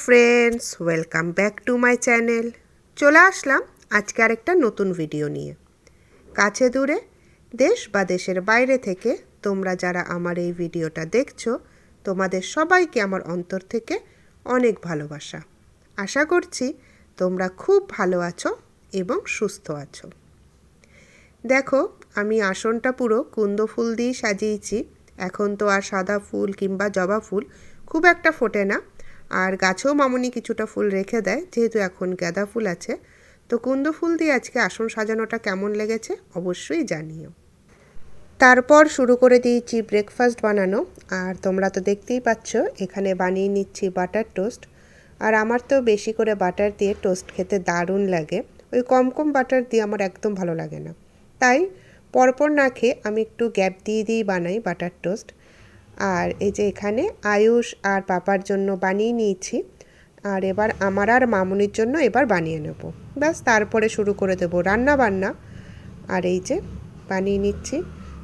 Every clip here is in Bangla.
Friends, welcome back to my channel. চলে আসলাম আজকে আরেকটা নতুন ভিডিও নিয়ে। কাছে দূরে, দেশ বা দেশের বাইরে থেকে তোমরা যারা আমার এই ভিডিওটা দেখছো, তোমাদের সবাইকে আমার অন্তর থেকে অনেক ভালোবাসা। আশা করছি তোমরা খুব ভালো আছো এবং সুস্থ আছো। দেখো, আমি আসনটা পুরো কুন্দ ফুল দিয়ে সাজিয়েছি। এখন তো আর সাদা ফুল কিংবা জবা ফুল খুব একটা ফোটে না, আর গাছেও মামুনি কিছুটা ফুল রেখে দেয়, যেহেতু এখন গাঁদা ফুল আছে। তো কুন্দ ফুল দিয়ে আজকে আসন সাজানোটা কেমন লেগেছে অবশ্যই জানিও। তারপর শুরু করে দিয়েছি ব্রেকফাস্ট বানানো, আর তোমরা তো দেখতেই পাচ্ছ এখানে বানিয়ে নিচ্ছি বাটার টোস্ট। আর আমার তো বেশি করে বাটার দিয়ে টোস্ট খেতে দারুণ লাগে। ওই কম কম বাটার দিয়ে আমার একদম ভালো লাগে না, তাই পরপর না খেয়ে আমি একটু গ্যাপ দিয়ে দিয়েই বানাই বাটার টোস্ট। আর এই যে এখানে আয়ুষ আর পাপার জন্য বানিয়ে নিয়েছি, আর এবার আমার আর মামুনির জন্য এবার বানিয়ে নেব। ব্যাস, তারপরে শুরু করে দেব রান্না বান্না। আর এই যে বানিয়ে নিচ্ছি।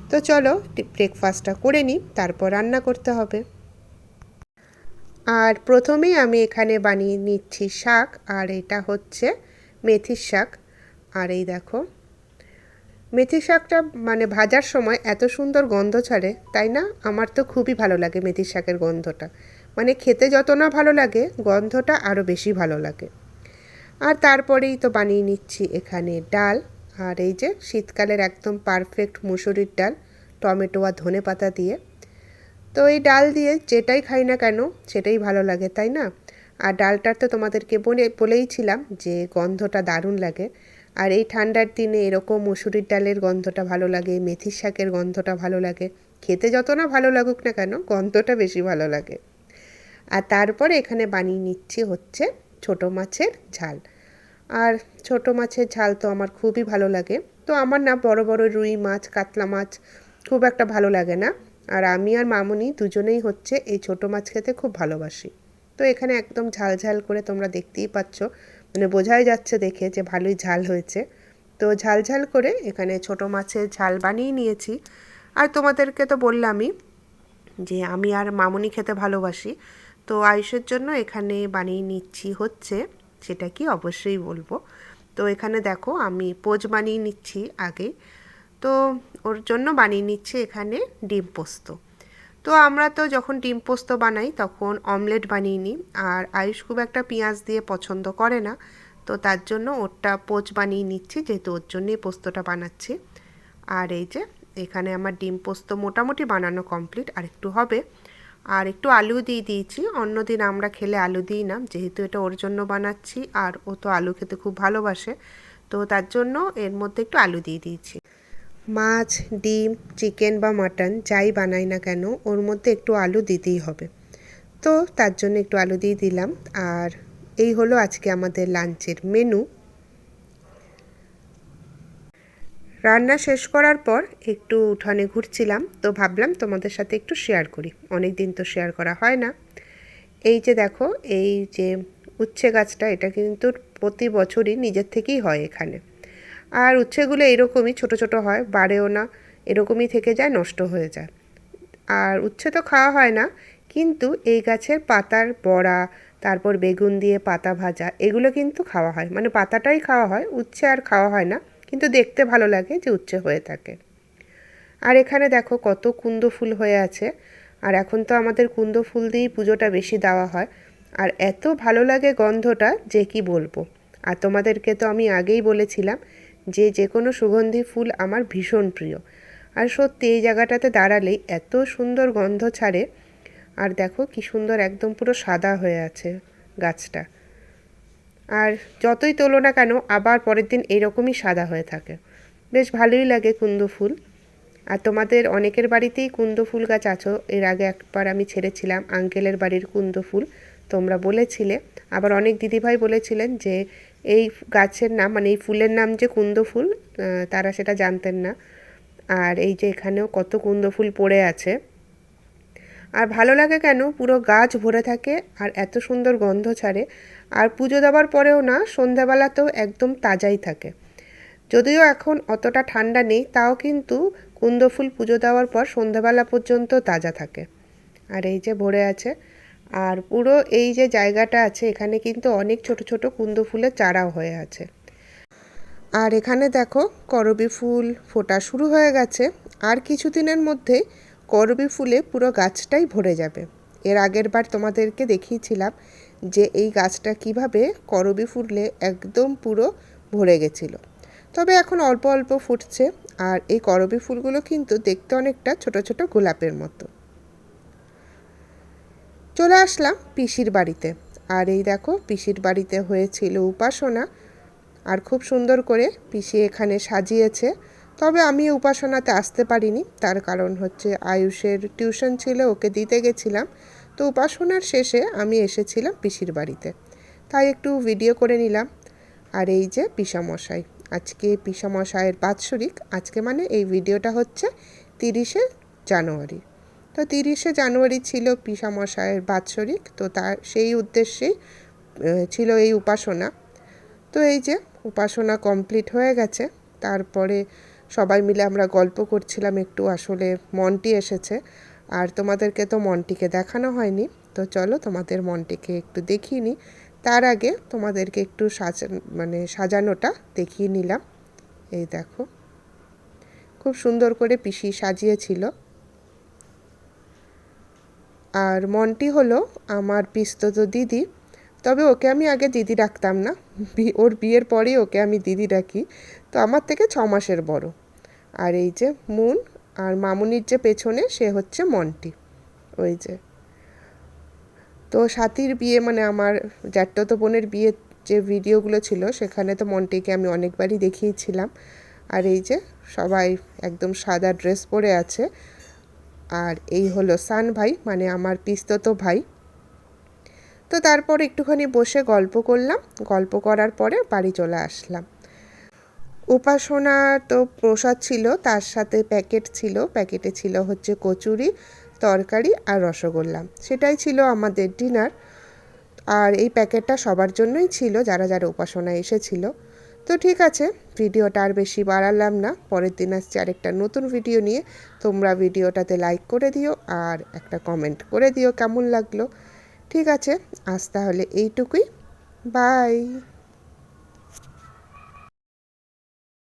তো চলো ব্রেকফাস্টটা করে নিই, তারপর রান্না করতে হবে। আর প্রথমেই আমি এখানে বানিয়ে নিচ্ছি শাক, আর এটা হচ্ছে মেথির শাক। আর এই দেখো, মেথি শাকটা মানে ভাজার সময় এত সুন্দর গন্ধ ছাড়ে, তাই না? আমার তো খুবই ভালো লাগে মেথি শাকের গন্ধটা। মানে খেতে যত না ভালো লাগে, গন্ধটা আরও বেশি ভালো লাগে। আর তারপরেই তো বানিয়ে নিচ্ছি এখানে ডাল। আর এই যে শীতকালের একদম পারফেক্ট মুসুরির ডাল, টমেটো আর ধনে পাতা দিয়ে। তো এই ডাল দিয়ে যেটাই খাই না কেন সেটাই ভালো লাগে, তাই না? আর ডালটার তো তোমাদেরকে বলেইছিলাম যে গন্ধটা দারুণ লাগে। আর এই ঠান্ডার দিনে এরকম মুসুরির ডালের গন্ধটা ভালো লাগে, মেথির শাকের গন্ধটা ভালো লাগে। খেতে যত না ভালো লাগুক না কেন, গন্ধটা বেশি ভালো লাগে। আর তারপরে এখানে বানিয়ে নিচ্ছি হচ্ছে ছোটো মাছের ঝাল। আর ছোটো মাছের ঝাল তো আমার খুবই ভালো লাগে। তো আমার না বড় বড় রুই মাছ, কাতলা মাছ খুব একটা ভালো লাগে না। আর আমি আর মামুনি দুজনেই হচ্ছে এই ছোটো মাছ খেতে খুব ভালোবাসি। তো এখানে একদম ঝাল ঝাল করে তোমরা দেখতেই পাচ্ছ, মানে বোঝাই যাচ্ছে দেখে যে ভালোই ঝাল হয়েছে। তো ঝাল ঝাল করে এখানে ছোটো মাছের ঝাল বানিয়ে নিয়েছি। আর তোমাদেরকে তো বললামই যে আমি আর মামুনি খেতে ভালোবাসি। তো আয়ুষের জন্য এখানে বানিয়ে নিচ্ছি হচ্ছে, সেটা কি অবশ্যই বলবো। তো এখানে দেখো আমি পোচ বানিয়ে নিচ্ছি আগে। তো ওর জন্য বানিয়ে নিচ্ছি এখানে ডিম পোস্ত। তো আমরা তো যখন ডিম পোস্ত বানাই তখন অমলেট বানিয়ে নিই, আর আয়ুষ খুব একটা পেঁয়াজ দিয়ে পছন্দ করে না। তো তার জন্য ওরটা পোচ বানিয়ে নিচ্ছি, যেহেতু ওর জন্যই পোস্তটা বানাচ্ছি। আর এই যে এখানে আমার ডিম পোস্ত মোটামুটি বানানো কমপ্লিট, আর একটু হবে। আর একটু আলু দিয়ে দিয়েছি, অন্যদিন আমরা খেলে আলু দিই না, যেহেতু এটা ওর জন্য বানাচ্ছি আর ও তো আলু খেতে খুব ভালোবাসে। তো তার জন্য এর মধ্যে একটু আলু দিয়ে দিয়েছি। মাছ, ডিম, চিকেন বা মাটন যাই বানাই না কেন ওর মধ্যে একটু আলু দিতেই হবে। তো তার জন্য একটু আলু দিয়ে দিলাম। আর এই হলো আজকে আমাদের লাঞ্চের মেনু। রান্না শেষ করার পর একটু উঠানে ঘুরছিলাম, তো ভাবলাম তোমাদের সাথে একটু শেয়ার করি, অনেক দিন তো শেয়ার করা হয় না। এই যে দেখো, এই যে উচ্ছে গাছটা, এটা কিন্তু প্রতি বছরই নিজের থেকেই হয় এখানে। আর উচ্ছেগুলো এরকমই ছোট ছোট হয়, বাড়েও না, এরকমই থেকে যায়, নষ্ট হয়ে যায়। আর উচ্ছে তো খাওয়া হয় না, কিন্তু এই গাছের পাতার বড়া, তারপর বেগুন দিয়ে পাতা ভাজা, এগুলো কিন্তু খাওয়া হয়। মানে পাতাটাই খাওয়া হয়, উচ্ছে আর খাওয়া হয় না, কিন্তু দেখতে ভালো লাগে যে উচ্ছে হয়ে থাকে। আর এখানে দেখো কত কুন্দ ফুল হয়ে আছে। আর এখন তো আমাদের কুন্দ ফুল দিয়েই পুজোটা বেশি দেওয়া হয়। আর এত ভালো লাগে গন্ধটা যে কি বলবো। আর তোমাদেরকে তো আমি আগেই বলেছিলাম যে যে কোনো সুগন্ধি ফুল আমার ভীষণ প্রিয়। আর সত্যি এই জায়গাটাতে দাঁড়ালেই এত সুন্দর গন্ধ ছাড়ে। আর দেখো কি সুন্দর, একদম পুরো সাদা হয়ে আছে গাছটা। আর যতই তোলো না কেন আবার পরের দিন এরকমই সাদা হয়ে থাকে। বেশ ভালোই লাগে কুন্দ ফুল। আর তোমাদের অনেকের বাড়িতেই কুন্দ ফুল গাছ আছো, এর আগে একবার আমি ছেড়েছিলাম আঙ্কেলের বাড়ির কুন্দ ফুল, তোমরা বলেছিলে। আবার অনেক দিদিভাই বলেছিলেন যে এই গাছের নাম, মানে এই ফুলের নাম যে কুন্দ ফুল, তারা সেটা জানতেন না। আর এই যে এখানেও কত কুন্দ ফুল পড়ে আছে। আর ভালো লাগে কেন, পুরো গাছ ভরে থাকে আর এত সুন্দর গন্ধ ছাড়ে। আর পুজো দেওয়ার পরেও না, সন্ধ্যাবেলাতেও একদম তাজাই থাকে। যদিও এখন অতটা ঠান্ডা নেই, তাও কিন্তু কুন্দ ফুল পুজো দেওয়ার পর সন্ধ্যাবেলা পর্যন্ত তাজা থাকে। আর এই যে ভরে আছে। আর পুরো এই যে জায়গাটা আছে এখানে কিন্তু অনেক ছোট ছোট কুন্দ ফুলের চারাও হয়ে আছে। আর এখানে দেখো করবী ফুল ফোটা শুরু হয়ে গেছে। আর কিছুদিনের মধ্যে করবী ফুলে পুরো গাছটাই ভরে যাবে। এর আগের বার তোমাদেরকে দেখিয়েছিলাম যে এই গাছটা কিভাবে করবী ফুলে একদম পুরো ভরে গেছিল। তবে এখন অল্প অল্প ফুটছে। আর এই করবী ফুলগুলো কিন্তু দেখতে অনেকটা ছোট ছোট গোলাপের মতো। চলে আসলাম পিসির বাড়িতে। আর এই দেখো পিসির বাড়িতে হয়েছিল উপাসনা। আর খুব সুন্দর করে পিসি এখানে সাজিয়েছে। তবে আমি উপাসনাতে আসতে পারিনি, তার কারণ হচ্ছে আয়ুষের টিউশন ছিল, ওকে দিতে গেছিলাম। তো উপাসনার শেষে আমি এসেছিলাম পিসির বাড়িতে, তাই একটু ভিডিও করে নিলাম। আর এই যে পিসামশাই, আজকে পিসামশাইয়ের বাৎসরিক। আজকে মানে এই ভিডিওটা হচ্ছে 30শে জানুয়ারি। তো 30শে জানুয়ারি ছিল পিসামশাইয়ের বাৎসরিক। তো তার সেই উদ্দেশ্যেই ছিল এই উপাসনা। তো এই যে উপাসনা কমপ্লিট হয়ে গেছে। তারপরে সবাই মিলে আমরা গল্প করছিলাম একটু। আসলে মন্টি এসেছে, আর তোমাদেরকে তো মন্টিকে দেখানো হয়নি। তো চলো তোমাদের মন্টিকে একটু দেখিয়ে নিই। তার আগে তোমাদেরকে একটু সাজানোটা দেখিয়ে নিলাম। এই দেখো খুব সুন্দর করে পিসি সাজিয়েছিল। আর মন্টি হলো আমার পিস্তত দিদি। তবে ওকে আমি আগে দিদি ডাকতাম না, ওর বিয়ের পরেই ওকে আমি দিদি ডাকি। তো আমার থেকে 6 মাসের বড়। আর এই যে মুন আর মামুনির যে পেছনে সে হচ্ছে মন্টি। ওই যে তো সাথীর বিয়ে মানে আমার জ্যাঠতো বোনের বিয়ের যে ভিডিওগুলো ছিল সেখানে তো মন্টিকে আমি অনেকবারই দেখিয়েছিলাম। আর এই যে সবাই একদম সাদা ড্রেস পরে আছে। আর এই হলো সান ভাই, মানে আমার পিস্ততো ভাই। তো তারপর একটুখানি বসে গল্প করলাম। গল্প করার পরে বাড়ি চলে আসলাম। উপাসনা তো প্রসাদ ছিল, তার সাথে প্যাকেট ছিল। প্যাকেটে ছিল হচ্ছে কচুরি, তরকারি আর রসগোল্লা। সেটাই ছিল আমাদের ডিনার। আর এই প্যাকেটটা সবার জন্যই ছিল, যারা যারা উপাসনায় এসেছিল। তো ঠিক আছে, ভিডিওটা আর বেশি বাড়ালাম না। পরের দিন আসছি আরেকটা নতুন ভিডিও নিয়ে। তোমরা ভিডিওটাতে লাইক করে দিও আর একটা কমেন্ট করে দিও কেমন লাগলো। ঠিক আছে, আজ তাহলে এইটুকুই। বাই।